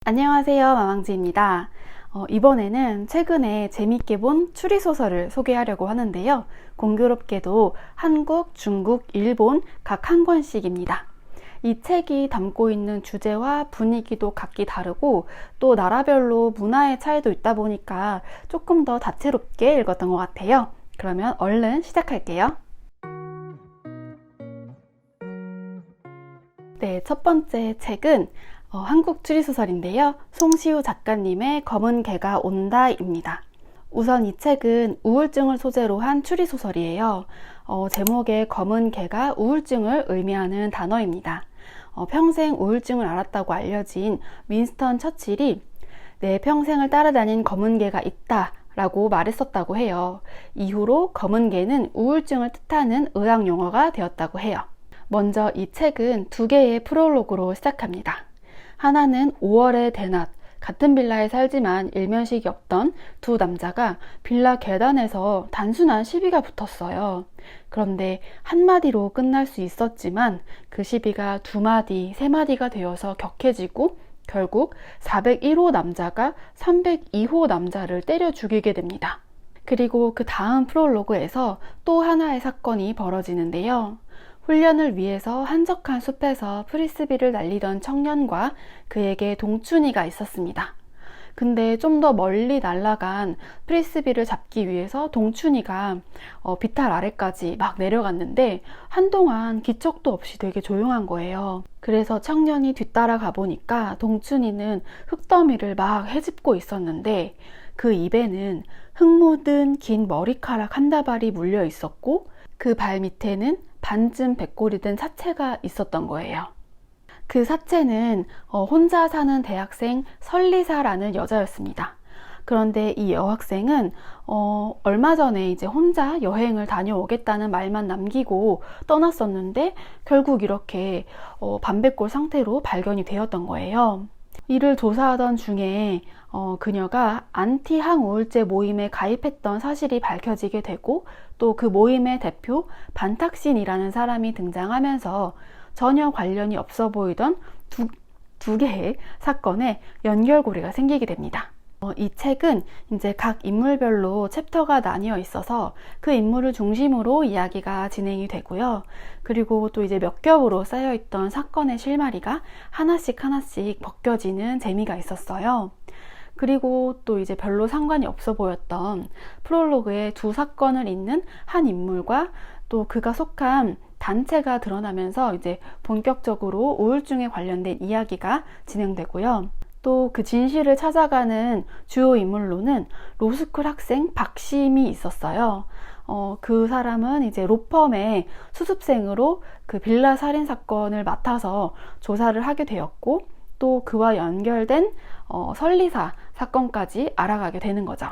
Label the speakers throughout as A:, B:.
A: 안녕하세요, 마망지입니다. 이번에는 최근에 재밌게 본 추리소설을 소개하려고 하는데요. 공교롭게도 한국, 중국, 일본 각 한 권씩입니다. 이 책이 담고 있는 주제와 분위기도 각기 다르고 또 나라별로 문화의 차이도 있다 보니까 조금 더 다채롭게 읽었던 것 같아요. 그러면 얼른 시작할게요. 네, 첫 번째 책은 한국 추리소설인데요. 송시우 작가님의 검은 개가 온다입니다. 우선 이 책은 우울증을 소재로 한 추리소설이에요. 제목에 검은 개가 우울증을 의미하는 단어입니다. 평생 우울증을 앓았다고 알려진 윈스턴 처칠이 내 평생을 따라다닌 검은 개가 있다 라고 말했었다고 해요. 이후로 검은 개는 우울증을 뜻하는 의학 용어가 되었다고 해요. 먼저 이 책은 두 개의 프롤로그로 시작합니다. 하나는 5월의 대낮, 같은 빌라에 살지만 일면식이 없던 두 남자가 빌라 계단에서 단순한 시비가 붙었어요. 그런데 한마디로 끝날 수 있었지만 그 시비가 2마디, 3마디가 되어서 격해지고 결국 401호 남자가 302호 남자를 때려 죽이게 됩니다. 그리고 그 다음 프롤로그에서 또 하나의 사건이 벌어지는데요. 훈련을 위해서 한적한 숲에서 프리스비를 날리던 청년과 그에게 동춘이가 있었습니다. 근데 좀 더 멀리 날아간 프리스비를 잡기 위해서 동춘이가 비탈 아래까지 막 내려갔는데 한동안 기척도 없이 되게 조용한 거예요. 그래서 청년이 뒤따라 가보니까 동춘이는 흙더미를 막 헤집고 있었는데 그 입에는 흙 묻은 긴 머리카락 한 다발이 물려 있었고 그 발 밑에는 반쯤 백골이 된 사체가 있었던 거예요. 그 사체는 혼자 사는 대학생 설리사라는 여자였습니다. 그런데 이 여학생은 얼마 전에 이제 혼자 여행을 다녀오겠다는 말만 남기고 떠났었는데 결국 이렇게 반백골 상태로 발견이 되었던 거예요. 이를 조사하던 중에 그녀가 안티 항우울제 모임에 가입했던 사실이 밝혀지게 되고 또 그 모임의 대표 반탁신이라는 사람이 등장하면서 전혀 관련이 없어 보이던 두 개의 사건에 연결고리가 생기게 됩니다. 이 책은 이제 각 인물별로 챕터가 나뉘어 있어서 그 인물을 중심으로 이야기가 진행이 되고요. 그리고 또 이제 몇 겹으로 쌓여있던 사건의 실마리가 하나씩 벗겨지는 재미가 있었어요. 그리고 또 이제 별로 상관이 없어 보였던 프롤로그의 두 사건을 잇는 한 인물과 또 그가 속한 단체가 드러나면서 이제 본격적으로 우울증에 관련된 이야기가 진행되고요. 또 그 진실을 찾아가는 주요 인물로는 로스쿨 학생 박심이 있었어요. 그 사람은 이제 로펌의 수습생으로 그 빌라 살인 사건을 맡아서 조사를 하게 되었고 또 그와 연결된 설리사 사건까지 알아가게 되는 거죠.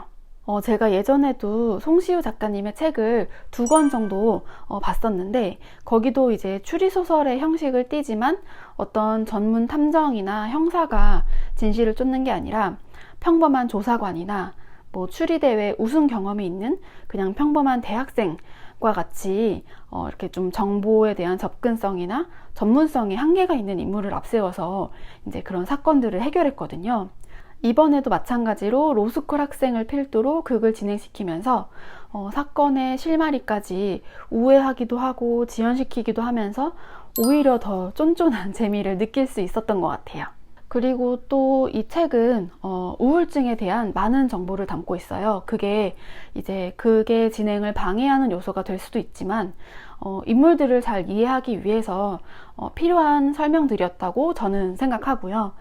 A: 제가 예전에도 송시우 작가님의 책을 2권 정도 봤었는데 거기도 이제 추리소설의 형식을 띠지만 어떤 전문 탐정이나 형사가 진실을 쫓는 게 아니라 평범한 조사관이나 뭐 추리대회 우승 경험이 있는 그냥 평범한 대학생과 같이 이렇게 좀 정보에 대한 접근성이나 전문성에 한계가 있는 인물을 앞세워서 이제 그런 사건들을 해결했거든요. 이번에도 마찬가지로 로스쿨 학생을 필두로 극을 진행시키면서 사건의 실마리까지 우회하기도 하고 지연시키기도 하면서 오히려 더 쫀쫀한 재미를 느낄 수 있었던 것 같아요. 그리고 또 이 책은 우울증에 대한 많은 정보를 담고 있어요. 그게 이제 극의 진행을 방해하는 요소가 될 수도 있지만 인물들을 잘 이해하기 위해서 필요한 설명들이었다고 저는 생각하고요.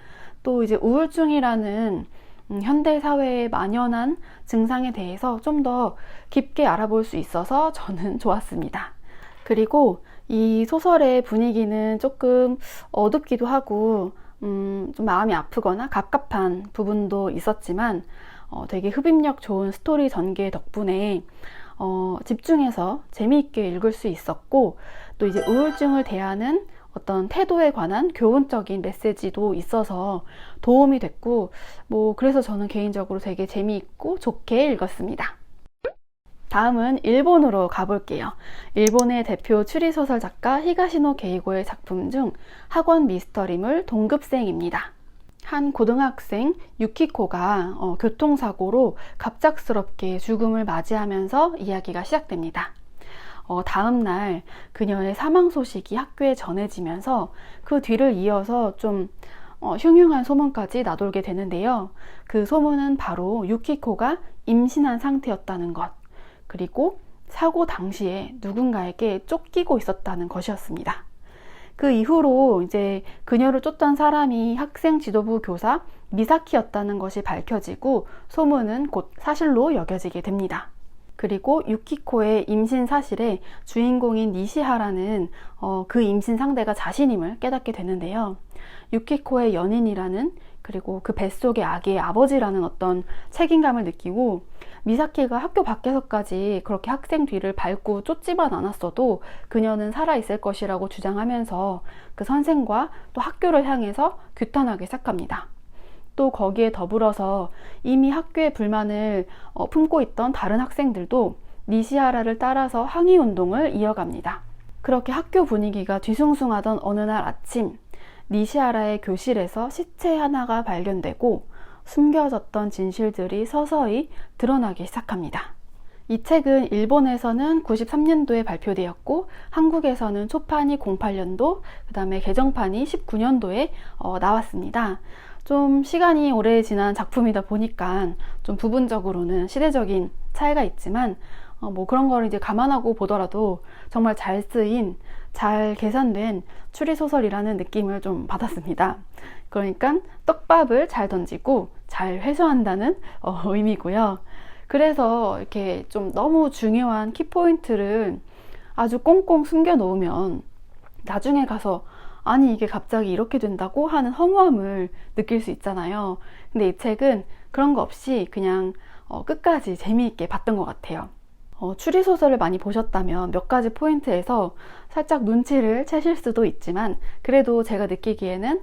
A: 또 이제 우울증이라는 현대 사회에 만연한 증상에 대해서 좀 더 깊게 알아볼 수 있어서 저는 좋았습니다. 그리고 이 소설의 분위기는 조금 어둡기도 하고 좀 마음이 아프거나 갑갑한 부분도 있었지만 되게 흡입력 좋은 스토리 전개 덕분에 집중해서 재미있게 읽을 수 있었고 또 이제 우울증을 대하는 어떤 태도에 관한 교훈적인 메시지도 있어서 도움이 됐고 그래서 저는 개인적으로 되게 재미있고 좋게 읽었습니다. 다음은 일본으로 가볼게요. 일본의 대표 추리소설 작가 히가시노 게이고의 작품 중 학원 미스터리물 동급생입니다. 한 고등학생 유키코가 교통사고로 갑작스럽게 죽음을 맞이하면서 이야기가 시작됩니다. 다음 날 그녀의 사망 소식이 학교에 전해지면서 그 뒤를 이어서 좀 흉흉한 소문까지 나돌게 되는데요. 그 소문은 바로 유키코가 임신한 상태였다는 것, 그리고 사고 당시에 누군가에게 쫓기고 있었다는 것이었습니다. 그 이후로 이제 그녀를 쫓던 사람이 학생 지도부 교사 미사키였다는 것이 밝혀지고 소문은 곧 사실로 여겨지게 됩니다. 그리고 유키코의 임신 사실에 주인공인 니시하라는 그 임신 상대가 자신임을 깨닫게 되는데요. 유키코의 연인이라는, 그리고 그 뱃속의 아기의 아버지라는 어떤 책임감을 느끼고, 미사키가 학교 밖에서까지 그렇게 학생 뒤를 밟고 쫓지만 않았어도 그녀는 살아있을 것이라고 주장하면서 그 선생과 또 학교를 향해서 규탄하기 시작합니다. 또 거기에 더불어서 이미 학교의 불만을 품고 있던 다른 학생들도 니시하라를 따라서 항의 운동을 이어갑니다. 그렇게 학교 분위기가 뒤숭숭하던 어느 날 아침, 니시하라의 교실에서 시체 하나가 발견되고 숨겨졌던 진실들이 서서히 드러나기 시작합니다. 이 책은 일본에서는 93년도에 발표되었고 한국에서는 초판이 08년도, 그 다음에 개정판이 19년도에 나왔습니다. 좀 시간이 오래 지난 작품이다 보니까 좀 부분적으로는 시대적인 차이가 있지만 뭐 그런 걸 이제 감안하고 보더라도 정말 잘 쓰인, 잘 계산된 추리소설이라는 느낌을 좀 받았습니다. 그러니까 떡밥을 잘 던지고 잘 회수한다는 의미고요. 그래서 이렇게 좀 너무 중요한 키포인트를 아주 꽁꽁 숨겨 놓으면 나중에 가서 아니 이게 갑자기 이렇게 된다고 하는 허무함을 느낄 수 있잖아요. 근데 이 책은 그런 거 없이 그냥 끝까지 재미있게 봤던 것 같아요. 추리소설을 많이 보셨다면 몇 가지 포인트에서 살짝 눈치를 채실 수도 있지만 그래도 제가 느끼기에는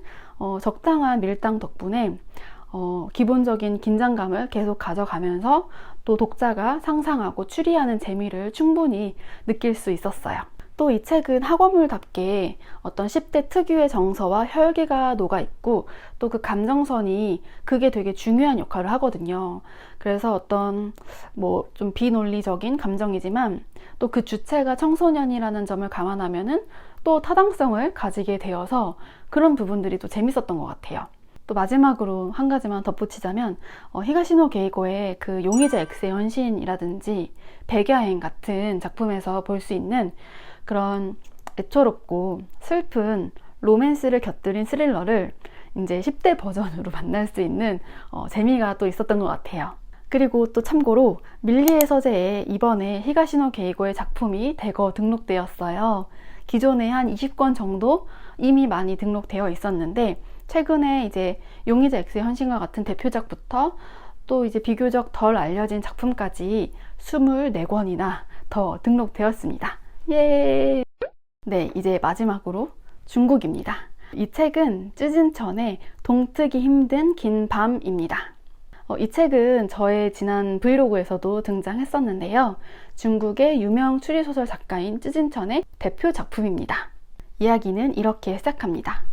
A: 적당한 밀당 덕분에 기본적인 긴장감을 계속 가져가면서 또 독자가 상상하고 추리하는 재미를 충분히 느낄 수 있었어요. 또 이 책은 학원물답게 어떤 10대 특유의 정서와 혈기가 녹아있고 또 그 감정선이 그게 되게 중요한 역할을 하거든요. 그래서 어떤 뭐 좀 비논리적인 감정이지만 또 그 주체가 청소년이라는 점을 감안하면은 또 타당성을 가지게 되어서 그런 부분들이 또 재밌었던 것 같아요. 또 마지막으로 한 가지만 덧붙이자면 히가시노 게이고의 그 용의자 X의 헌신이라든지 백야행 같은 작품에서 볼 수 있는 그런 애처롭고 슬픈 로맨스를 곁들인 스릴러를 이제 10대 버전으로 만날 수 있는 재미가 또 있었던 것 같아요. 그리고 또 참고로 밀리의 서재에 이번에 히가시노 게이고의 작품이 대거 등록되었어요. 기존에 한 20권 정도 이미 많이 등록되어 있었는데 최근에 이제 용의자 X의 헌신과 같은 대표작부터 또 이제 비교적 덜 알려진 작품까지 24권이나 더 등록되었습니다. 예! 네, 이제 마지막으로 중국입니다. 이 책은 쯔진천의 동트기 힘든 긴 밤입니다. 이 책은 저의 지난 브이로그에서도 등장했었는데요. 중국의 유명 추리소설 작가인 쯔진천의 대표 작품입니다. 이야기는 이렇게 시작합니다.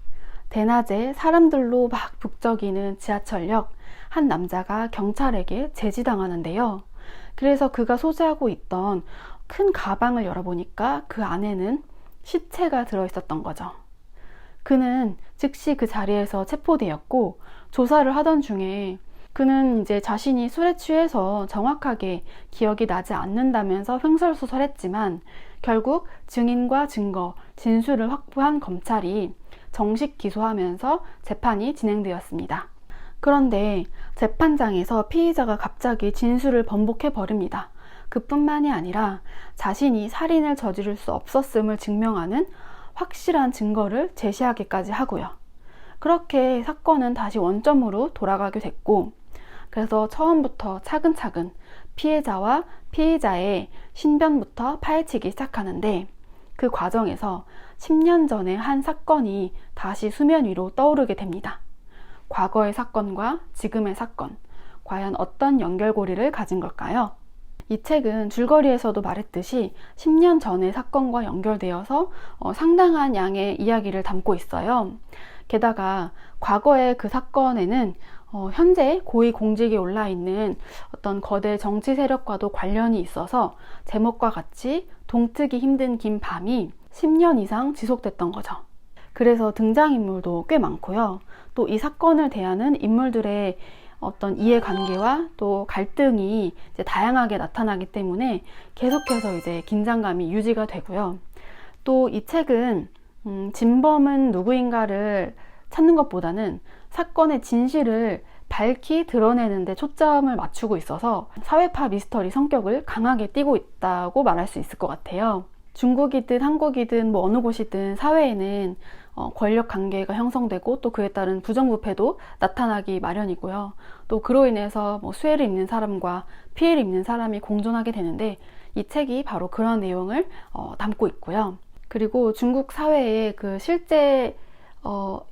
A: 대낮에 사람들로 막 북적이는 지하철역, 한 남자가 경찰에게 제지당하는데요. 그래서 그가 소지하고 있던 큰 가방을 열어보니까 그 안에는 시체가 들어있었던 거죠. 그는 즉시 그 자리에서 체포되었고 조사를 하던 중에 그는 이제 자신이 술에 취해서 정확하게 기억이 나지 않는다면서 횡설수설했지만 결국 증인과 증거, 진술을 확보한 검찰이 정식 기소하면서 재판이 진행되었습니다. 그런데 재판장에서 피의자가 갑자기 진술을 번복해 버립니다. 그뿐만이 아니라 자신이 살인을 저지를 수 없었음을 증명하는 확실한 증거를 제시하기까지 하고요. 그렇게 사건은 다시 원점으로 돌아가게 됐고, 그래서 처음부터 차근차근 피해자와 피의자의 신변부터 파헤치기 시작하는데 그 과정에서 10년 전의 한 사건이 다시 수면 위로 떠오르게 됩니다. 과거의 사건과 지금의 사건, 과연 어떤 연결고리를 가진 걸까요? 이 책은 줄거리에서도 말했듯이 10년 전의 사건과 연결되어서 상당한 양의 이야기를 담고 있어요. 게다가 과거의 그 사건에는 현재 고위공직에 올라 있는 어떤 거대 정치 세력과도 관련이 있어서 제목과 같이 동트기 힘든 긴 밤이 10년 이상 지속됐던 거죠. 그래서 등장인물도 꽤 많고요. 또 이 사건을 대하는 인물들의 어떤 이해관계와 또 갈등이 이제 다양하게 나타나기 때문에 계속해서 이제 긴장감이 유지가 되고요. 또 이 책은 진범은 누구인가를 찾는 것보다는 사건의 진실을 밝히 드러내는 데 초점을 맞추고 있어서 사회파 미스터리 성격을 강하게 띠고 있다고 말할 수 있을 것 같아요. 중국이든 한국이든 뭐 어느 곳이든 사회에는 권력 관계가 형성되고 또 그에 따른 부정부패도 나타나기 마련이고요. 또 그로 인해서 뭐 수혜를 입는 사람과 피해를 입는 사람이 공존하게 되는데 이 책이 바로 그런 내용을 담고 있고요. 그리고 중국 사회의 그 실제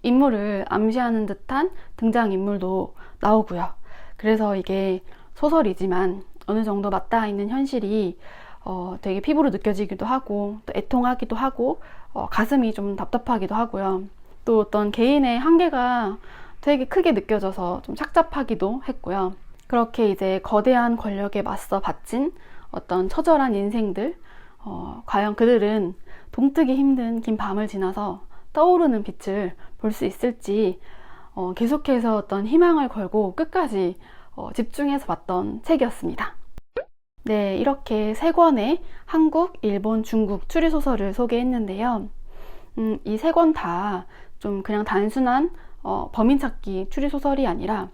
A: 인물을 암시하는 듯한 등장인물도 나오고요. 그래서 이게 소설이지만 어느 정도 맞닿아 있는 현실이 되게 피부로 느껴지기도 하고 또 애통하기도 하고 가슴이 좀 답답하기도 하고요. 또 어떤 개인의 한계가 되게 크게 느껴져서 좀 착잡하기도 했고요. 그렇게 이제 거대한 권력에 맞서 바친 어떤 처절한 인생들, 과연 그들은 동트기 힘든 긴 밤을 지나서 떠오르는 빛을 볼 수 있을지 계속해서 어떤 희망을 걸고 끝까지 집중해서 봤던 책이었습니다. 네, 이렇게 세 권의 한국, 일본, 중국 추리소설을 소개했는데요. 이 세 권 다 좀 그냥 단순한 범인찾기 추리소설이 아니라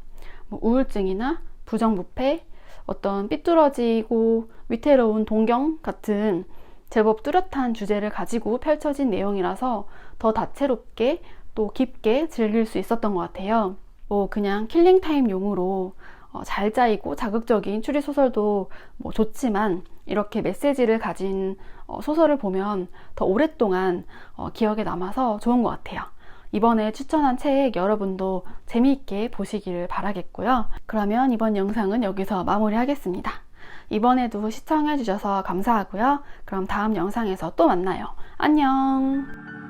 A: 뭐 우울증이나 부정부패, 어떤 삐뚤어지고 위태로운 동경 같은 제법 뚜렷한 주제를 가지고 펼쳐진 내용이라서 더 다채롭게 또 깊게 즐길 수 있었던 것 같아요. 뭐 그냥 킬링타임용으로 잘 짜이고 자극적인 추리소설도 뭐 좋지만 이렇게 메시지를 가진 소설을 보면 더 오랫동안 기억에 남아서 좋은 것 같아요. 이번에 추천한 책 여러분도 재미있게 보시기를 바라겠고요. 그러면 이번 영상은 여기서 마무리하겠습니다. 이번에도 시청해주셔서 감사하고요. 그럼 다음 영상에서 또 만나요. 안녕!